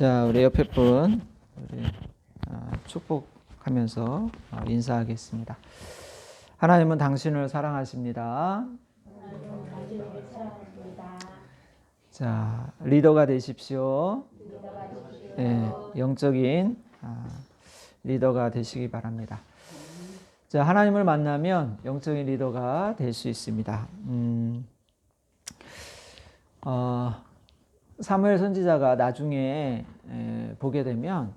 자, 우리 옆에 분 우리 축복하면서 인사하겠습니다. 하나님은 당신을 사랑하십니다. 자, 리더가 되십시오. 네, 영적인 리더가 되시기 바랍니다. 자, 하나님을 만나면 영적인 리더가 될 수 있습니다. 사무엘 선지자가 나중에 보게 되면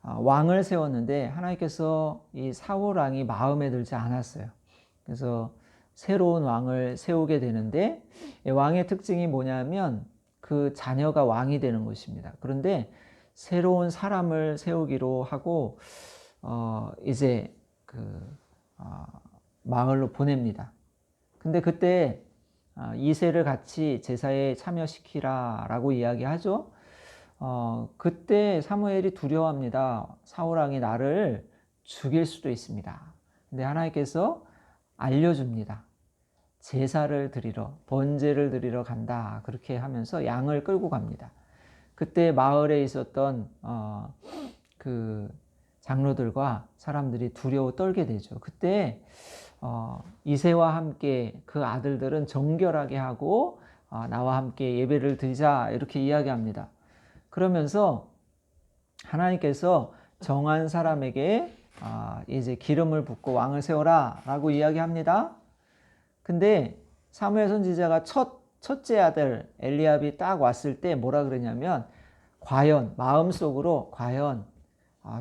왕을 세웠는데 하나님께서 이 사울 왕이 마음에 들지 않았어요. 그래서 새로운 왕을 세우게 되는데 왕의 특징이 뭐냐면 그 자녀가 왕이 되는 것입니다. 그런데 새로운 사람을 세우기로 하고 이제 마을로 보냅니다. 근데 그때 이새를 같이 제사에 참여시키라 라고 이야기하죠. 그때 사무엘이 두려워합니다. 사울왕이 나를 죽일 수도 있습니다. 근데 하나님께서 알려줍니다. 제사를 드리러, 번제를 드리러 간다. 그렇게 하면서 양을 끌고 갑니다. 그때 마을에 있었던 그 장로들과 사람들이 두려워 떨게 되죠. 그때 이새와 함께 그 아들들은 정결하게 하고 나와 함께 예배를 드리자 이렇게 이야기합니다. 그러면서 하나님께서 정한 사람에게 이제 기름을 붓고 왕을 세워라 라고 이야기합니다. 근데 사무엘 선지자가 첫째 아들 엘리압이 딱 왔을 때 뭐라 그러냐면 과연 마음속으로 과연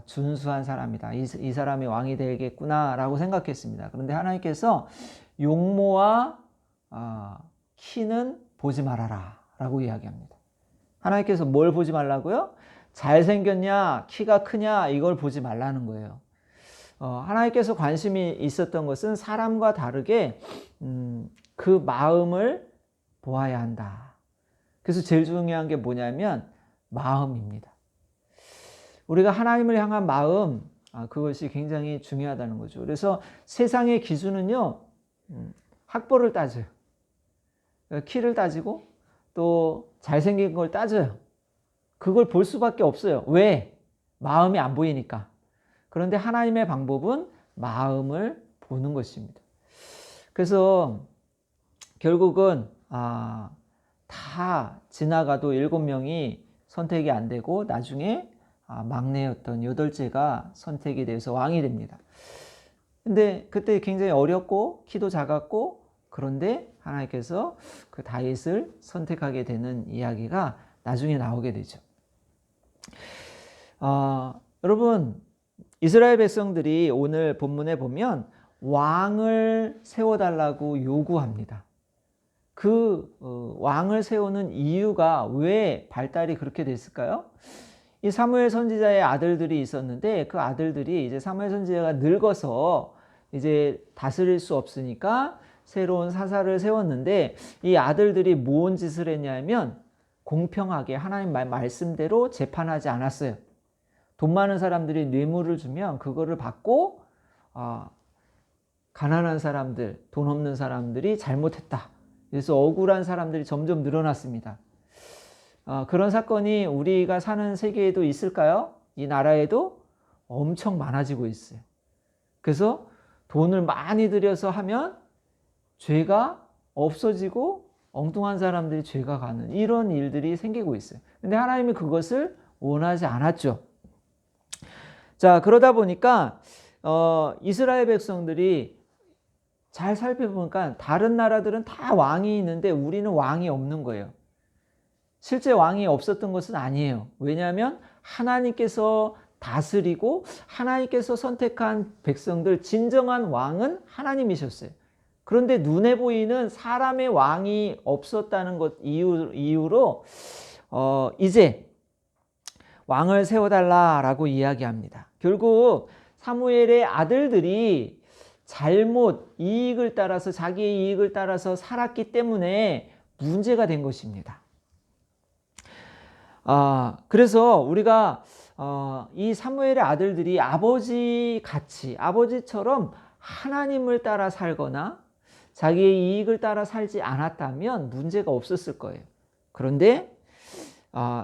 준수한 사람이다. 이 사람이 왕이 되겠구나 라고 생각했습니다. 그런데 하나님께서 용모와 키는 보지 말아라 라고 이야기합니다. 하나님께서 뭘 보지 말라고요? 잘생겼냐 키가 크냐 이걸 보지 말라는 거예요. 하나님께서 관심이 있었던 것은 사람과 다르게 그 마음을 보아야 한다. 그래서 제일 중요한 게 뭐냐면 마음입니다. 우리가 하나님을 향한 마음, 그것이 굉장히 중요하다는 거죠. 그래서 세상의 기준은요, 학벌을 따져요. 키를 따지고 또 잘생긴 걸 따져요. 그걸 볼 수밖에 없어요. 왜? 마음이 안 보이니까. 그런데 하나님의 방법은 마음을 보는 것입니다. 그래서 결국은 다 지나가도 7명이 선택이 안 되고 나중에 막내였던 8째가 선택이 돼서 왕이 됩니다. 근데 그때 굉장히 어렸고 키도 작았고 그런데 하나님께서 그 다윗을 선택하게 되는 이야기가 나중에 나오게 되죠. 여러분 이스라엘 백성들이 오늘 본문에 보면 왕을 세워달라고 요구합니다. 그 왕을 세우는 이유가 왜 발달이 그렇게 됐을까요? 이 사무엘 선지자의 아들들이 있었는데 그 아들들이 이제 사무엘 선지자가 늙어서 이제 다스릴 수 없으니까 새로운 사사를 세웠는데 이 아들들이 뭔 짓을 했냐면 공평하게 하나님 말씀대로 재판하지 않았어요. 돈 많은 사람들이 뇌물을 주면 그거를 받고 가난한 사람들, 돈 없는 사람들이 잘못했다. 그래서 억울한 사람들이 점점 늘어났습니다. 그런 사건이 우리가 사는 세계에도 있을까요? 이 나라에도 엄청 많아지고 있어요. 그래서 돈을 많이 들여서 하면 죄가 없어지고 엉뚱한 사람들이 죄가 가는 이런 일들이 생기고 있어요. 근데 하나님이 그것을 원하지 않았죠. 자, 그러다 보니까 이스라엘 백성들이 잘 살펴보니까 다른 나라들은 다 왕이 있는데 우리는 왕이 없는 거예요. 실제 왕이 없었던 것은 아니에요. 왜냐하면 하나님께서 다스리고 하나님께서 선택한 백성들 진정한 왕은 하나님이셨어요. 그런데 눈에 보이는 사람의 왕이 없었다는 것 이유로 이제 왕을 세워달라라고 이야기합니다. 결국 사무엘의 아들들이 잘못 이익을 따라서 자기의 이익을 따라서 살았기 때문에 문제가 된 것입니다. 그래서 우리가 이 사무엘의 아들들이 아버지처럼 하나님을 따라 살거나 자기의 이익을 따라 살지 않았다면 문제가 없었을 거예요. 그런데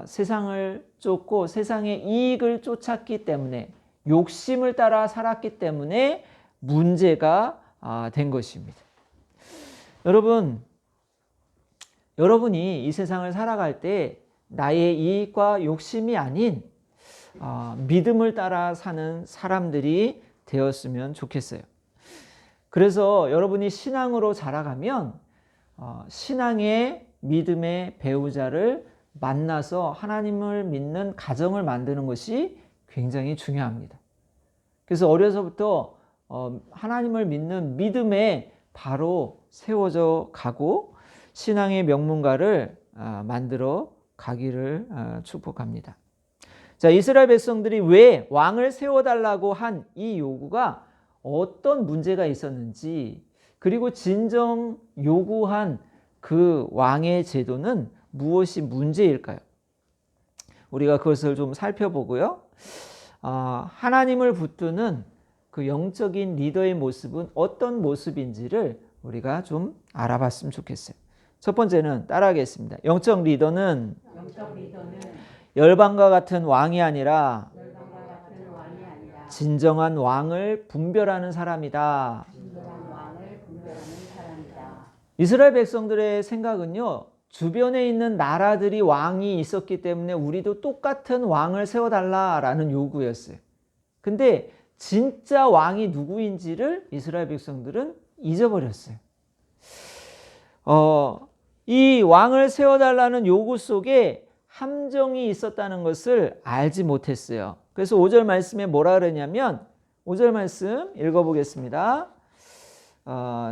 세상을 쫓고 세상의 이익을 쫓았기 때문에, 욕심을 따라 살았기 때문에 문제가 된 것입니다. 여러분이 이 세상을 살아갈 때 나의 이익과 욕심이 아닌 믿음을 따라 사는 사람들이 되었으면 좋겠어요. 그래서 여러분이 신앙으로 자라가면 신앙의 믿음의 배우자를 만나서 하나님을 믿는 가정을 만드는 것이 굉장히 중요합니다. 그래서 어려서부터 하나님을 믿는 믿음에 바로 세워져 가고 신앙의 명문가를 만들어 가기를 축복합니다. 자, 이스라엘 백성들이 왜 왕을 세워달라고 한 이 요구가 어떤 문제가 있었는지, 그리고 진정 요구한 그 왕의 제도는 무엇이 문제일까요? 우리가 그것을 좀 살펴보고요. 하나님을 붙드는 그 영적인 리더의 모습은 어떤 모습인지를 우리가 좀 알아봤으면 좋겠어요. 첫 번째는 따라하겠습니다. 영적 리더는 열방과 같은 왕이 아니라 진정한 왕을 분별하는 사람이다. 이스라엘 백성들의 생각은요, 주변에 있는 나라들이 왕이 있었기 때문에 우리도 똑같은 왕을 세워달라라는 요구였어요. 근데 진짜 왕이 누구인지를 이스라엘 백성들은 잊어버렸어요. 이 왕을 세워달라는 요구 속에 함정이 있었다는 것을 알지 못했어요. 그래서 5절 말씀에 뭐라 그러냐면, 5절 말씀 읽어보겠습니다.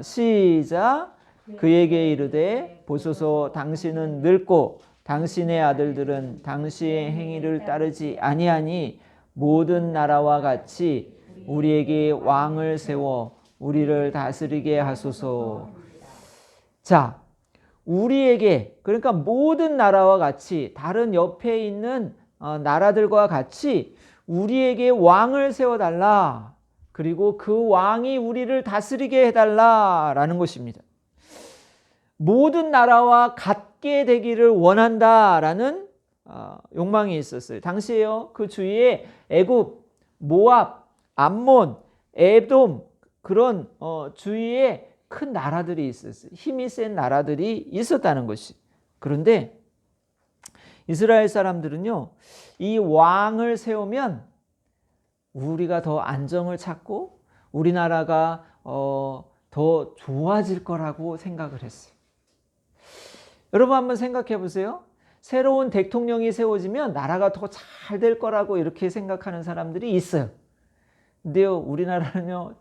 시작. 그에게 이르되 보소서, 당신은 늙고 당신의 아들들은 당신의 행위를 따르지 아니하니 모든 나라와 같이 우리에게 왕을 세워 우리를 다스리게 하소서. 자, 우리에게, 그러니까 모든 나라와 같이, 다른 옆에 있는 나라들과 같이 우리에게 왕을 세워달라. 그리고 그 왕이 우리를 다스리게 해달라라는 것입니다. 모든 나라와 같게 되기를 원한다라는 욕망이 있었어요. 당시에요, 그 주위에 애굽, 모압, 암몬, 에돔, 그런 주위에 큰 나라들이 있었어요. 힘이 센 나라들이 있었다는 것이. 그런데 이스라엘 사람들은요, 이 왕을 세우면 우리가 더 안정을 찾고 우리나라가 더 좋아질 거라고 생각을 했어요. 여러분 한번 생각해 보세요. 새로운 대통령이 세워지면 나라가 더 잘 될 거라고 이렇게 생각하는 사람들이 있어요. 근데요, 우리나라는요,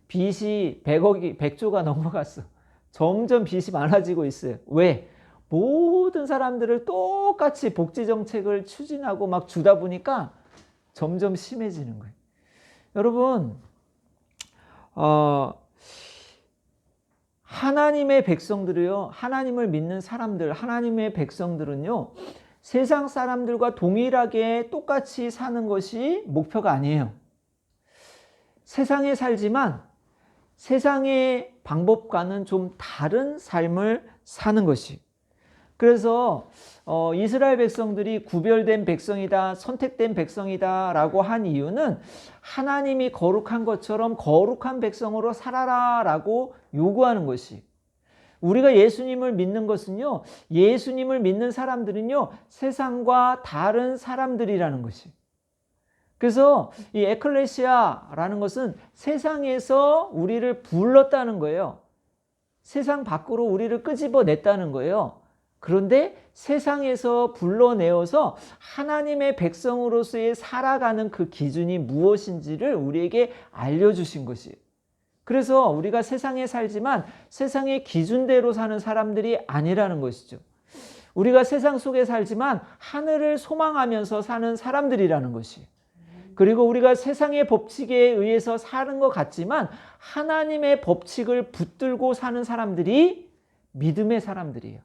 빚이 100조가 넘어갔어. 점점 빚이 많아지고 있어요. 왜? 모든 사람들을 똑같이 복지 정책을 추진하고 막 주다 보니까 점점 심해지는 거예요. 여러분, 하나님의 백성들이요, 하나님을 믿는 사람들, 하나님의 백성들은요, 세상 사람들과 동일하게 똑같이 사는 것이 목표가 아니에요. 세상에 살지만 세상의 방법과는 좀 다른 삶을 사는 것이. 그래서 이스라엘 백성들이 구별된 백성이다, 선택된 백성이다 라고 한 이유는 하나님이 거룩한 것처럼 거룩한 백성으로 살아라 라고 요구하는 것이. 우리가 예수님을 믿는 것은요, 예수님을 믿는 사람들은요, 세상과 다른 사람들이라는 것이. 그래서 이 에클레시아라는 것은 세상에서 우리를 불렀다는 거예요. 세상 밖으로 우리를 끄집어냈다는 거예요. 그런데 세상에서 불러내어서 하나님의 백성으로서의 살아가는 그 기준이 무엇인지를 우리에게 알려주신 것이에요. 그래서 우리가 세상에 살지만 세상의 기준대로 사는 사람들이 아니라는 것이죠. 우리가 세상 속에 살지만 하늘을 소망하면서 사는 사람들이라는 것이에요. 그리고 우리가 세상의 법칙에 의해서 사는 것 같지만 하나님의 법칙을 붙들고 사는 사람들이 믿음의 사람들이에요.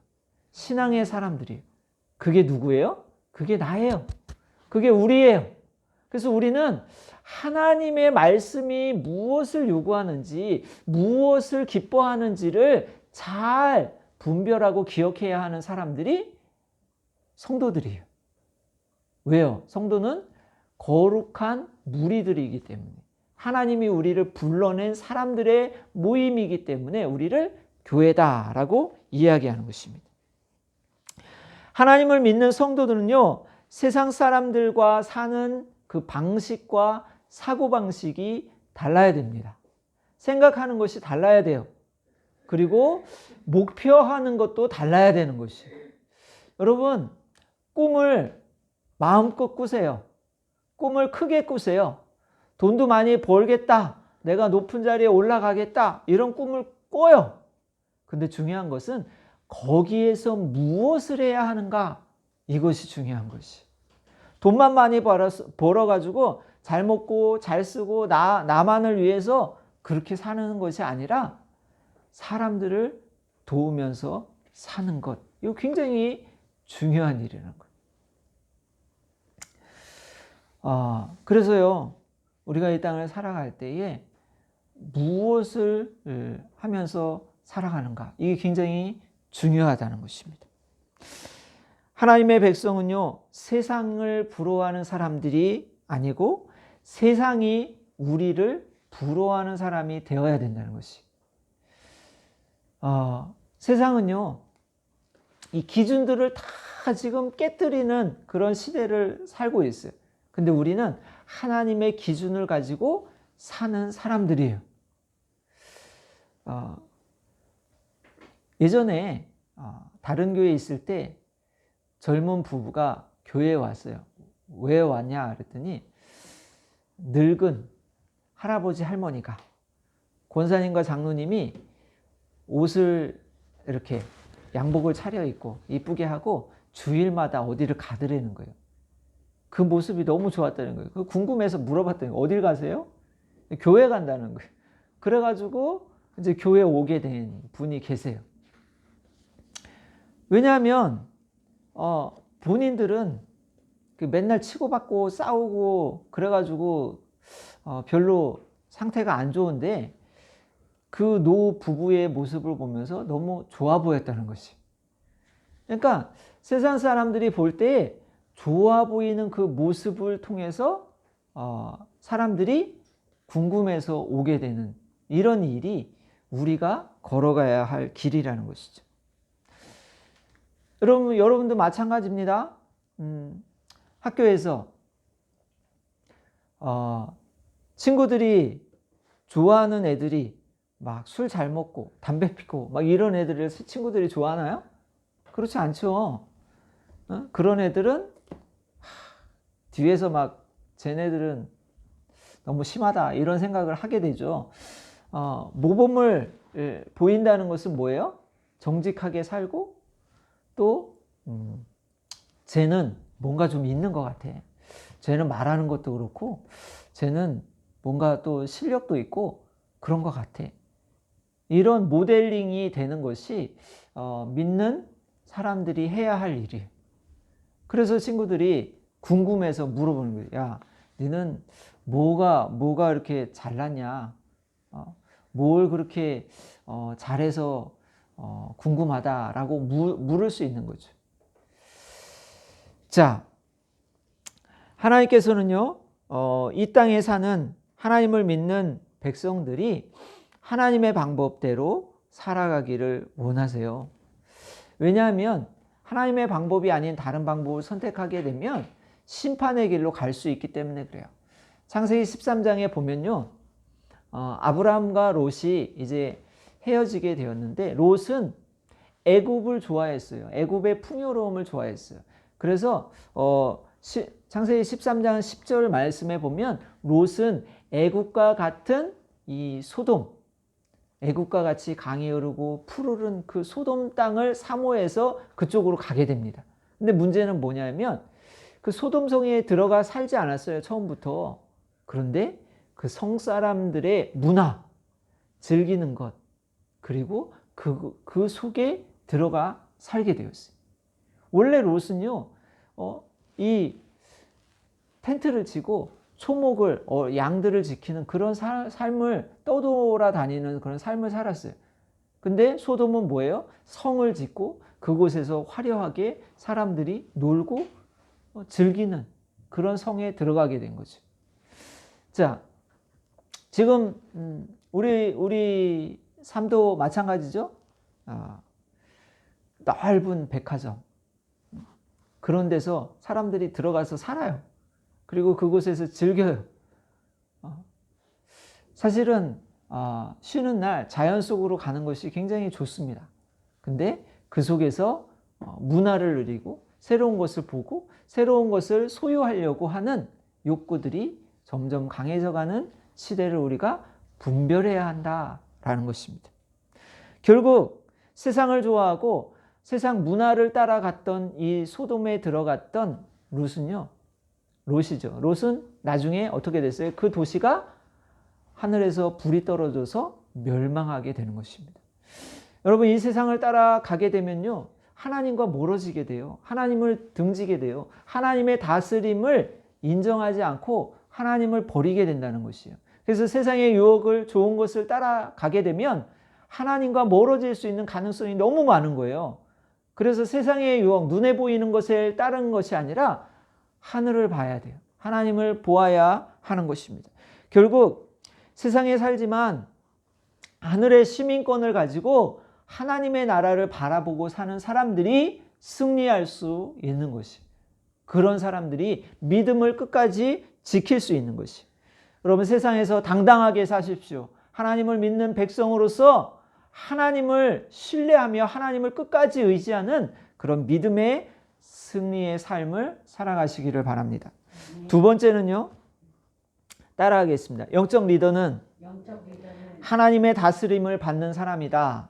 신앙의 사람들이에요. 그게 누구예요? 그게 나예요. 그게 우리예요. 그래서 우리는 하나님의 말씀이 무엇을 요구하는지, 무엇을 기뻐하는지를 잘 분별하고 기억해야 하는 사람들이 성도들이에요. 왜요? 성도는 거룩한 무리들이기 때문에, 하나님이 우리를 불러낸 사람들의 모임이기 때문에 우리를 교회다라고 이야기하는 것입니다. 하나님을 믿는 성도들은요, 세상 사람들과 사는 그 방식과 사고방식이 달라야 됩니다. 생각하는 것이 달라야 돼요. 그리고 목표하는 것도 달라야 되는 것이에요. 여러분, 꿈을 마음껏 꾸세요. 꿈을 크게 꾸세요. 돈도 많이 벌겠다, 내가 높은 자리에 올라가겠다, 이런 꿈을 꿔요. 근데 중요한 것은 거기에서 무엇을 해야 하는가, 이것이 중요한 것이. 돈만 많이 벌어가지고 잘 먹고 잘 쓰고 나만을 위해서 그렇게 사는 것이 아니라 사람들을 도우면서 사는 것, 이거 굉장히 중요한 일이라는 거예요. 그래서요, 우리가 이 땅을 살아갈 때에 무엇을 하면서 살아가는가, 이게 굉장히 중요하다는 것입니다. 하나님의 백성은요, 세상을 부러워하는 사람들이 아니고 세상이 우리를 부러워하는 사람이 되어야 된다는 것이. 세상은요, 이 기준들을 다 지금 깨뜨리는 그런 시대를 살고 있어요. 근데 우리는 하나님의 기준을 가지고 사는 사람들이에요. 예전에 다른 교회에 있을 때 젊은 부부가 교회에 왔어요. 왜 왔냐 그랬더니 늙은 할아버지 할머니가, 권사님과 장로님이 옷을 이렇게 양복을 차려입고 이쁘게 하고 주일마다 어디를 가더라는 거예요. 그 모습이 너무 좋았다는 거예요. 궁금해서 물어봤더니 어딜 가세요? 교회 간다는 거예요. 그래가지고 이제 교회에 오게 된 분이 계세요. 왜냐하면 본인들은 맨날 치고받고 싸우고 그래가지고 별로 상태가 안 좋은데 그 노 부부의 모습을 보면서 너무 좋아 보였다는 것이. 그러니까 세상 사람들이 볼 때 좋아 보이는 그 모습을 통해서 사람들이 궁금해서 오게 되는 이런 일이 우리가 걸어가야 할 길이라는 것이죠. 여러분도 마찬가지입니다. 학교에서 친구들이 좋아하는 애들이 막 술 잘 먹고 담배 피고 막 이런 애들을 친구들이 좋아하나요? 그렇지 않죠. 그런 애들은 뒤에서 막 쟤네들은 너무 심하다, 이런 생각을 하게 되죠. 모범을 보인다는 것은 뭐예요? 정직하게 살고 또 쟤는 뭔가 좀 있는 것 같아, 쟤는 말하는 것도 그렇고 쟤는 뭔가 또 실력도 있고 그런 것 같아, 이런 모델링이 되는 것이 믿는 사람들이 해야 할 일이에요. 그래서 친구들이 궁금해서 물어보는 거예요. 야, 너는 뭐가 이렇게 잘났냐? 뭘 그렇게 잘해서 궁금하다라고 물을 수 있는 거죠. 자, 하나님께서는요, 이 땅에 사는 하나님을 믿는 백성들이 하나님의 방법대로 살아가기를 원하세요. 왜냐하면 하나님의 방법이 아닌 다른 방법을 선택하게 되면 심판의 길로 갈 수 있기 때문에 그래요. 창세기 13장에 보면요, 아브라함과 롯이 이제 헤어지게 되었는데 롯은 애굽을 좋아했어요. 애굽의 풍요로움을 좋아했어요. 그래서 창세기 13장 10절 말씀에 보면 롯은 애굽과 같은 이 소돔, 애굽과 같이 강이 흐르고 푸르른 그 소돔 땅을 사모해서 그쪽으로 가게 됩니다. 근데 문제는 뭐냐면 그 소돔 성에 들어가 살지 않았어요, 처음부터. 그런데 그 성 사람들의 문화, 즐기는 것, 그리고 그 속에 들어가 살게 되었어요. 원래 롯은요, 이 텐트를 치고 초목을, 양들을 지키는 그런 삶을 떠돌아다니는 그런 삶을 살았어요. 근데 소돔은 뭐예요? 성을 짓고 그곳에서 화려하게 사람들이 놀고 즐기는 그런 성에 들어가게 된 거죠. 자, 지금 우리 삶도 마찬가지죠. 넓은 백화점, 그런 데서 사람들이 들어가서 살아요. 그리고 그곳에서 즐겨요. 사실은 쉬는 날 자연 속으로 가는 것이 굉장히 좋습니다. 근데 그 속에서 문화를 누리고 새로운 것을 보고 새로운 것을 소유하려고 하는 욕구들이 점점 강해져가는 시대를 우리가 분별해야 한다라는 것입니다. 결국 세상을 좋아하고 세상 문화를 따라갔던 이 소돔에 들어갔던 롯이죠. 롯은 나중에 어떻게 됐어요? 그 도시가 하늘에서 불이 떨어져서 멸망하게 되는 것입니다. 여러분, 이 세상을 따라가게 되면요, 하나님과 멀어지게 돼요. 하나님을 등지게 돼요. 하나님의 다스림을 인정하지 않고 하나님을 버리게 된다는 것이에요. 그래서 세상의 유혹을, 좋은 것을 따라가게 되면 하나님과 멀어질 수 있는 가능성이 너무 많은 거예요. 그래서 세상의 유혹, 눈에 보이는 것을 따르는 것이 아니라 하늘을 봐야 돼요. 하나님을 보아야 하는 것입니다. 결국 세상에 살지만 하늘의 시민권을 가지고 하나님의 나라를 바라보고 사는 사람들이 승리할 수 있는 것이, 그런 사람들이 믿음을 끝까지 지킬 수 있는 것이. 여러분, 세상에서 당당하게 사십시오. 하나님을 믿는 백성으로서 하나님을 신뢰하며 하나님을 끝까지 의지하는 그런 믿음의 승리의 삶을 살아가시기를 바랍니다. 두 번째는요, 따라하겠습니다. 영적 리더는 하나님의 다스림을 받는 사람이다.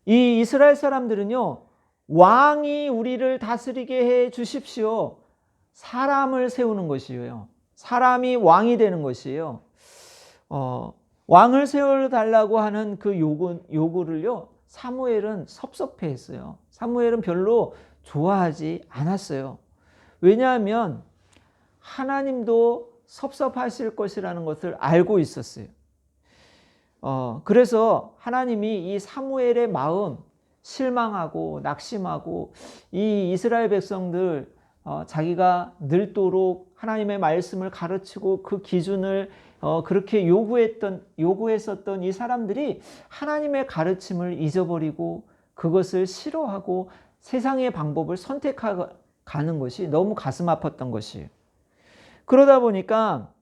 이 이스라엘 사람들은요, 왕이 우리를 다스리게 해 주십시오. 사람을 세우는 것이에요. 사람이 왕이 되는 것이에요. 왕을 세워달라고 하는 그 요구를요, 사무엘은 섭섭해했어요. 사무엘은 별로 좋아하지 않았어요. 왜냐하면 하나님도 섭섭하실 것이라는 것을 알고 있었어요. 그래서 하나님이 이 사무엘의 마음, 실망하고 낙심하고 이 이스라엘 백성들, 자기가 늙도록 하나님의 말씀을 가르치고 그 기준을 그렇게 요구했었던 이 사람들이 하나님의 가르침을 잊어버리고 그것을 싫어하고 세상의 방법을 선택하는 것이 너무 가슴 아팠던 것이에요. 그러다 보니까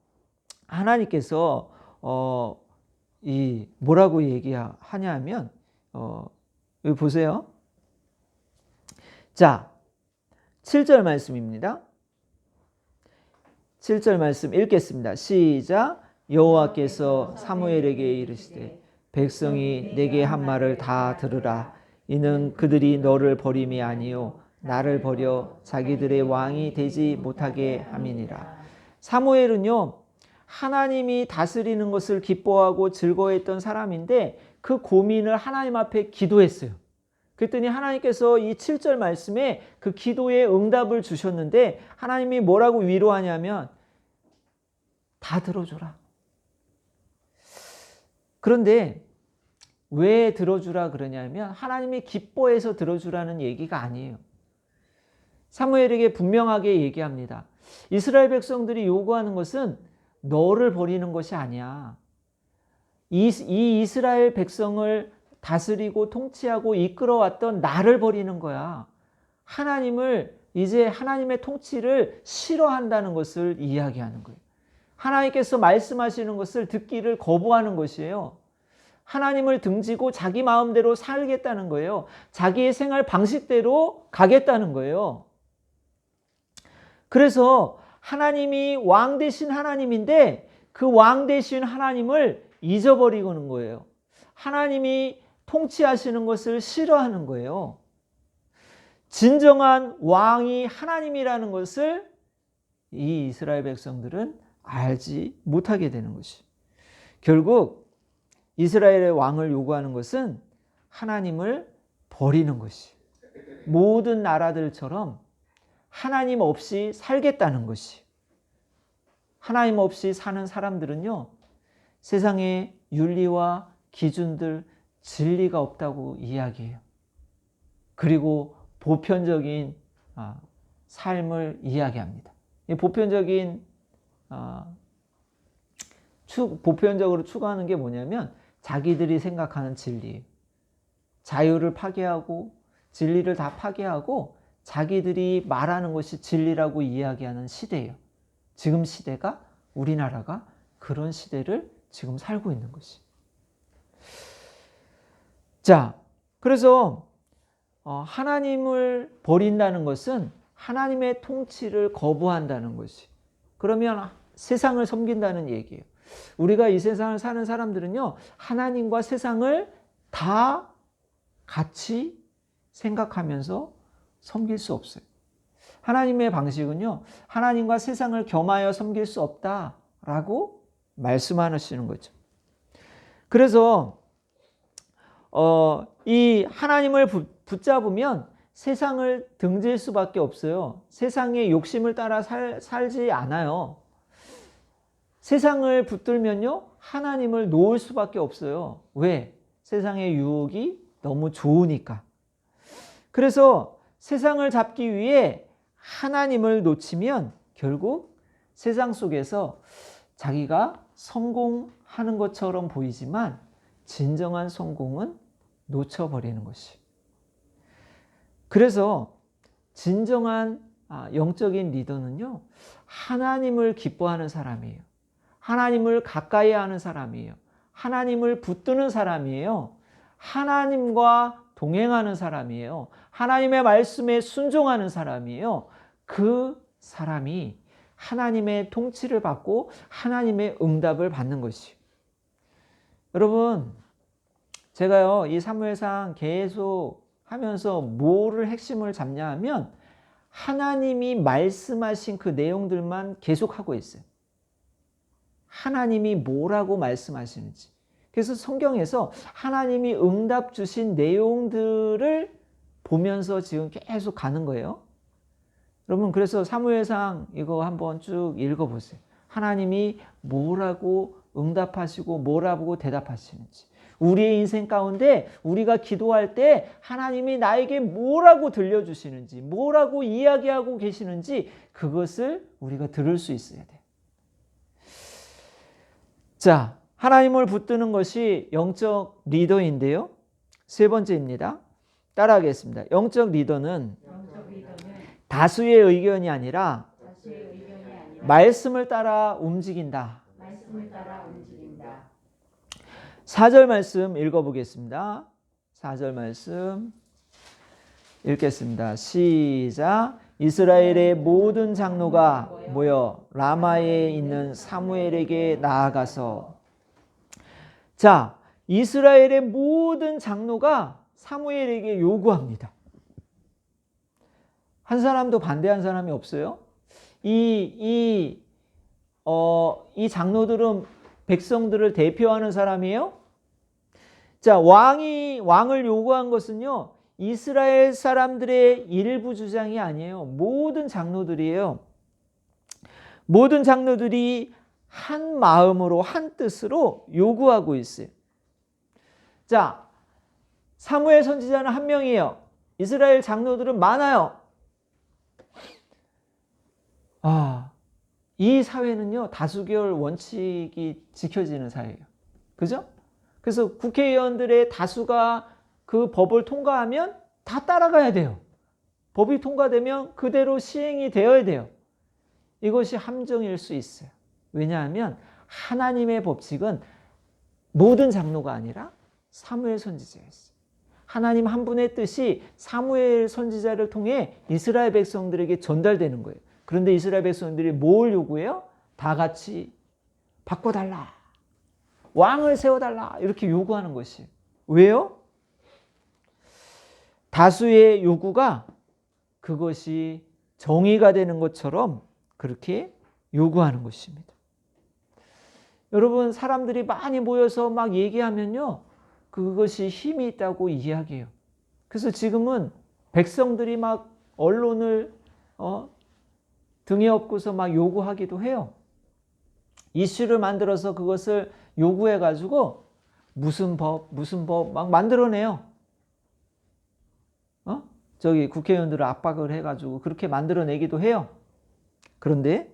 하나님께서 뭐라고 얘기하냐면, 여기 보세요. 자, 7절 말씀입니다. 7절 말씀 읽겠습니다. 시작. 여호와께서 사무엘에게 이르시되 백성이 내게 한 말을 다 들으라. 이는 그들이 너를 버림이 아니요 나를 버려 자기들의 왕이 되지 못하게 함이니라. 사무엘은요, 하나님이 다스리는 것을 기뻐하고 즐거워했던 사람인데 그 고민을 하나님 앞에 기도했어요. 그랬더니 하나님께서 이 7절 말씀에 그 기도의 응답을 주셨는데, 하나님이 뭐라고 위로하냐면 다 들어주라. 그런데 왜 들어주라 그러냐면 하나님이 기뻐해서 들어주라는 얘기가 아니에요. 사무엘에게 분명하게 얘기합니다. 이스라엘 백성들이 요구하는 것은 너를 버리는 것이 아니야. 이 이스라엘 백성을 다스리고 통치하고 이끌어왔던 나를 버리는 거야. 이제 하나님의 통치를 싫어한다는 것을 이야기하는 거예요. 하나님께서 말씀하시는 것을 듣기를 거부하는 것이에요. 하나님을 등지고 자기 마음대로 살겠다는 거예요. 자기의 생활 방식대로 가겠다는 거예요. 그래서 하나님이 왕 되신 하나님인데 그 왕 되신 하나님을 잊어버리고는 거예요. 하나님이 통치하시는 것을 싫어하는 거예요. 진정한 왕이 하나님이라는 것을 이 이스라엘 백성들은 알지 못하게 되는 것이. 결국 이스라엘의 왕을 요구하는 것은 하나님을 버리는 것이. 모든 나라들처럼 하나님 없이 살겠다는 것이. 하나님 없이 사는 사람들은요, 세상의 윤리와 기준들, 진리가 없다고 이야기해요. 그리고 보편적인 삶을 이야기합니다. 이 보편적으로 추구하는 게 뭐냐면 자기들이 생각하는 진리, 자유를 파괴하고 진리를 다 파괴하고 자기들이 말하는 것이 진리라고 이야기하는 시대예요. 지금 시대가, 우리나라가 그런 시대를 지금 살고 있는 것이. 자, 그래서 하나님을 버린다는 것은 하나님의 통치를 거부한다는 것이. 그러면 세상을 섬긴다는 얘기예요. 우리가 이 세상을 사는 사람들은요, 하나님과 세상을 다 같이 생각하면서 섬길 수 없어요. 하나님의 방식은요, 하나님과 세상을 겸하여 섬길 수 없다라고 말씀하시는 거죠. 그래서 이 하나님을 붙잡으면 세상을 등질 수밖에 없어요. 세상의 욕심을 따라 살지 않아요. 세상을 붙들면요, 하나님을 놓을 수밖에 없어요. 왜? 세상의 유혹이 너무 좋으니까. 그래서 세상을 잡기 위해 하나님을 놓치면 결국 세상 속에서 자기가 성공하는 것처럼 보이지만 진정한 성공은 놓쳐버리는 것이. 그래서 진정한 영적인 리더는요, 하나님을 기뻐하는 사람이에요. 하나님을 가까이 하는 사람이에요. 하나님을 붙드는 사람이에요. 하나님과 동행하는 사람이에요. 하나님의 말씀에 순종하는 사람이에요. 그 사람이 하나님의 통치를 받고 하나님의 응답을 받는 것이에요. 여러분, 제가요, 이 사무엘상 계속 하면서 뭐를 핵심을 잡냐 하면 하나님이 말씀하신 그 내용들만 계속하고 있어요. 하나님이 뭐라고 말씀하시는지. 그래서 성경에서 하나님이 응답 주신 내용들을 보면서 지금 계속 가는 거예요. 여러분, 그래서 사무엘상 이거 한번 쭉 읽어보세요. 하나님이 뭐라고 응답하시고 뭐라고 대답하시는지. 우리의 인생 가운데 우리가 기도할 때 하나님이 나에게 뭐라고 들려주시는지, 뭐라고 이야기하고 계시는지 그것을 우리가 들을 수 있어야 돼요. 자, 하나님을 붙드는 것이 영적 리더인데요. 세 번째입니다. 따라하겠습니다. 영적 리더는 다수의 의견이 아니라 말씀을 따라 움직인다. 4절 말씀 읽어보겠습니다. 4절 말씀 읽겠습니다. 시작. 이스라엘의 모든 장로가 모여 라마에 있는 사무엘에게 나아가서. 자, 이스라엘의 모든 장로가 사무엘에게 요구합니다. 한 사람도 반대한 사람이 없어요. 이 장로들은 백성들을 대표하는 사람이에요. 자, 왕을 요구한 것은요, 이스라엘 사람들의 일부 주장이 아니에요. 모든 장로들이에요. 모든 장로들이 한 마음으로, 한 뜻으로 요구하고 있어요. 자, 사무엘 선지자는 한 명이에요. 이스라엘 장로들은 많아요. 이 사회는요, 다수결 원칙이 지켜지는 사회예요. 그죠? 그래서 국회의원들의 다수가 그 법을 통과하면 다 따라가야 돼요. 법이 통과되면 그대로 시행이 되어야 돼요. 이것이 함정일 수 있어요. 왜냐하면 하나님의 법칙은 모든 장로가 아니라 사무엘 선지자였어요. 하나님 한 분의 뜻이 사무엘 선지자를 통해 이스라엘 백성들에게 전달되는 거예요. 그런데 이스라엘 백성들이 뭘 요구해요? 다 같이 바꿔달라. 왕을 세워달라. 이렇게 요구하는 것이에요. 왜요? 다수의 요구가 그것이 정의가 되는 것처럼 그렇게 요구하는 것입니다. 여러분, 사람들이 많이 모여서 막 얘기하면요, 그것이 힘이 있다고 이야기해요. 그래서 지금은 백성들이 막 언론을 등에 업고서 막 요구하기도 해요. 이슈를 만들어서 그것을 요구해가지고 무슨 법 막 만들어내요. 저기 국회의원들을 압박을 해가지고 그렇게 만들어내기도 해요. 그런데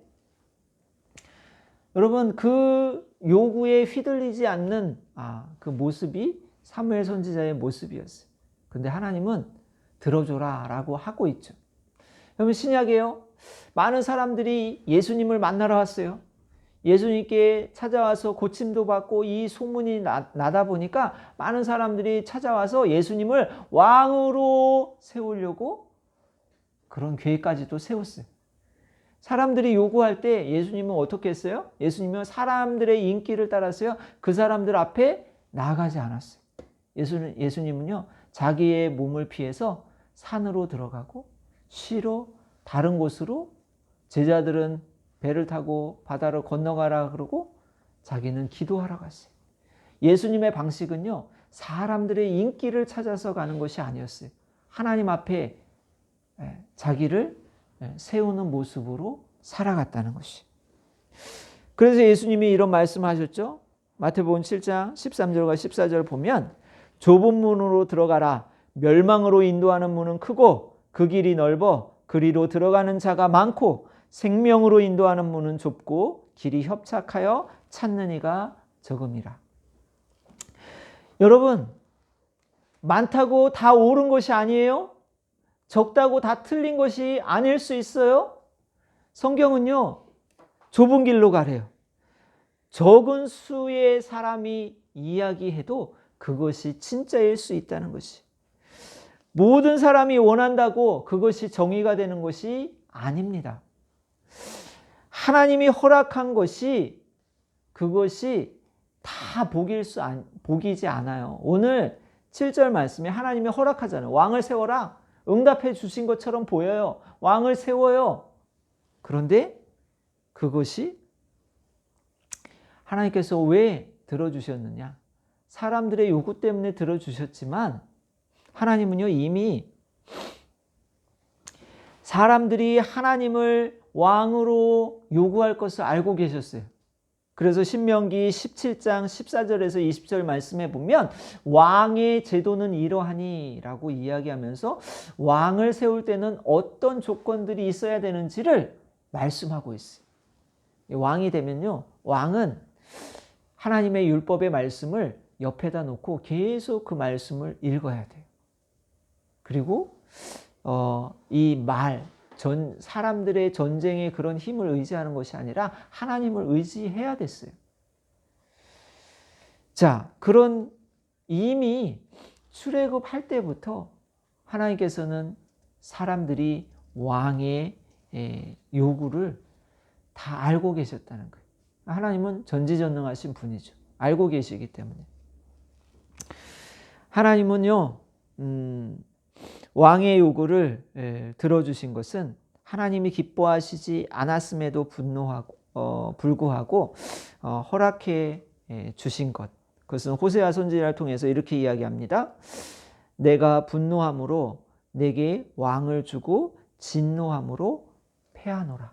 여러분 그 요구에 휘둘리지 않는 그 모습이 사무엘 선지자의 모습이었어요. 근데 하나님은 들어줘라 라고 하고 있죠. 여러분 신약에요. 많은 사람들이 예수님을 만나러 왔어요. 예수님께 찾아와서 고침도 받고 이 소문이 나다 보니까 많은 사람들이 찾아와서 예수님을 왕으로 세우려고 그런 계획까지도 세웠어요. 사람들이 요구할 때 예수님은 어떻게 했어요? 예수님은 사람들의 인기를 따라서요. 그 사람들 앞에 나아가지 않았어요. 예수님은요. 자기의 몸을 피해서 산으로 들어가고 쉬러 다른 곳으로 제자들은 배를 타고 바다를 건너가라 그러고 자기는 기도하러 갔어요. 예수님의 방식은요. 사람들의 인기를 찾아서 가는 것이 아니었어요. 하나님 앞에 자기를 세우는 모습으로 살아갔다는 것이. 그래서 예수님이 이런 말씀하셨죠. 마태복음 7장 13절과 14절 보면 좁은 문으로 들어가라. 멸망으로 인도하는 문은 크고 그 길이 넓어 그리로 들어가는 자가 많고 생명으로 인도하는 문은 좁고 길이 협착하여 찾는 이가 적음이라. 여러분 많다고 다 옳은 것이 아니에요. 적다고 다 틀린 것이 아닐 수 있어요. 성경은요. 좁은 길로 가래요. 적은 수의 사람이 이야기해도 그것이 진짜일 수 있다는 것이. 모든 사람이 원한다고 그것이 정의가 되는 것이 아닙니다. 하나님이 허락한 것이 그것이 다 복이지 않아요. 오늘 7절 말씀에 하나님이 허락하잖아요. 왕을 세워라. 응답해 주신 것처럼 보여요. 왕을 세워요. 그런데 그것이 하나님께서 왜 들어주셨느냐? 사람들의 요구 때문에 들어주셨지만 하나님은요 이미 사람들이 하나님을 왕으로 요구할 것을 알고 계셨어요. 그래서 신명기 17장 14절에서 20절 말씀해 보면 왕의 제도는 이러하니 라고 이야기하면서 왕을 세울 때는 어떤 조건들이 있어야 되는지를 말씀하고 있어요. 왕이 되면요 왕은 하나님의 율법의 말씀을 옆에다 놓고 계속 그 말씀을 읽어야 돼요. 그리고 이 사람들의 전쟁에 그런 힘을 의지하는 것이 아니라 하나님을 의지해야 됐어요. 자, 그런 이미 출애굽할 때부터 하나님께서는 사람들이 왕의 요구를 다 알고 계셨다는 거예요. 하나님은 전지전능하신 분이죠. 알고 계시기 때문에. 하나님은요, 왕의 요구를 들어주신 것은 하나님이 기뻐하시지 않았음에도 불구하고 허락해 주신 것. 그것은 호세아 선지자를 통해서 이렇게 이야기합니다. 내가 분노함으로 내게 왕을 주고 진노함으로 패하노라.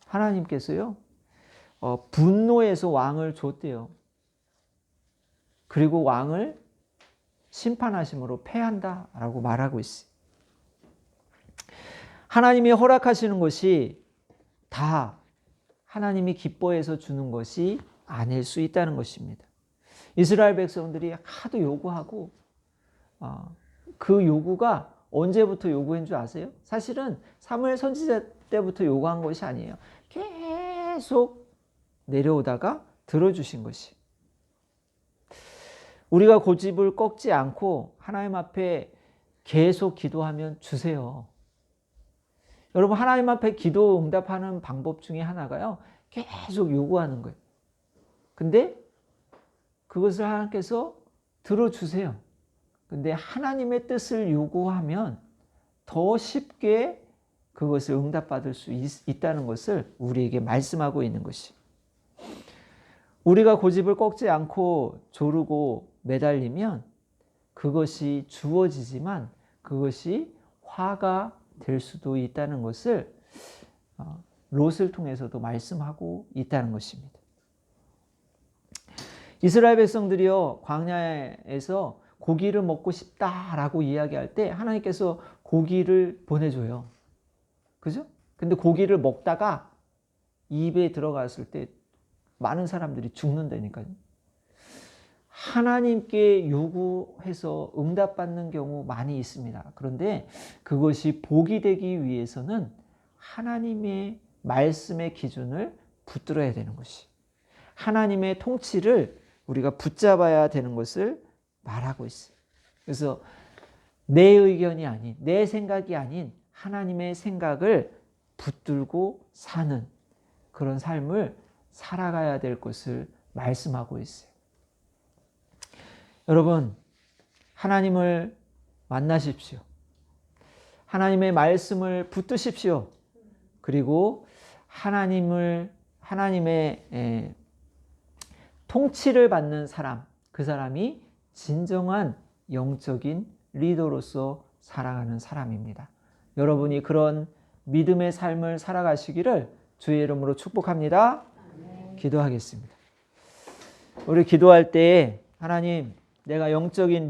하나님께서요 분노해서 왕을 줬대요. 그리고 왕을 심판하심으로 패한다라고 말하고 있어요. 하나님이 허락하시는 것이 다 하나님이 기뻐해서 주는 것이 아닐 수 있다는 것입니다. 이스라엘 백성들이 하도 요구하고 그 요구가 언제부터 요구한 줄 아세요? 사실은 사무엘 선지자 때부터 요구한 것이 아니에요. 계속 내려오다가 들어주신 것이. 우리가 고집을 꺾지 않고 하나님 앞에 계속 기도하면 주세요. 여러분 하나님 앞에 기도 응답하는 방법 중에 하나가요. 계속 요구하는 거예요. 근데 그것을 하나님께서 들어주세요. 근데 하나님의 뜻을 요구하면 더 쉽게 그것을 응답받을 수 있다는 것을 우리에게 말씀하고 있는 것이. 우리가 고집을 꺾지 않고 조르고 매달리면 그것이 주어지지만 그것이 화가 될 수도 있다는 것을 롯을 통해서도 말씀하고 있다는 것입니다. 이스라엘 백성들이요 광야에서 고기를 먹고 싶다라고 이야기할 때 하나님께서 고기를 보내줘요. 그죠? 근데 고기를 먹다가 입에 들어갔을 때 많은 사람들이 죽는다니까요. 하나님께 요구해서 응답받는 경우 많이 있습니다. 그런데 그것이 복이 되기 위해서는 하나님의 말씀의 기준을 붙들어야 되는 것이, 하나님의 통치를 우리가 붙잡아야 되는 것을 말하고 있어요. 그래서 내 의견이 아닌, 내 생각이 아닌 하나님의 생각을 붙들고 사는 그런 삶을 살아가야 될 것을 말씀하고 있어요. 여러분, 하나님을 만나십시오. 하나님의 말씀을 붙드십시오. 그리고 하나님의 통치를 받는 사람, 그 사람이 진정한 영적인 리더로서 살아가는 사람입니다. 여러분이 그런 믿음의 삶을 살아가시기를 주의 이름으로 축복합니다. 기도하겠습니다. 우리 기도할 때 하나님, 내가 영적인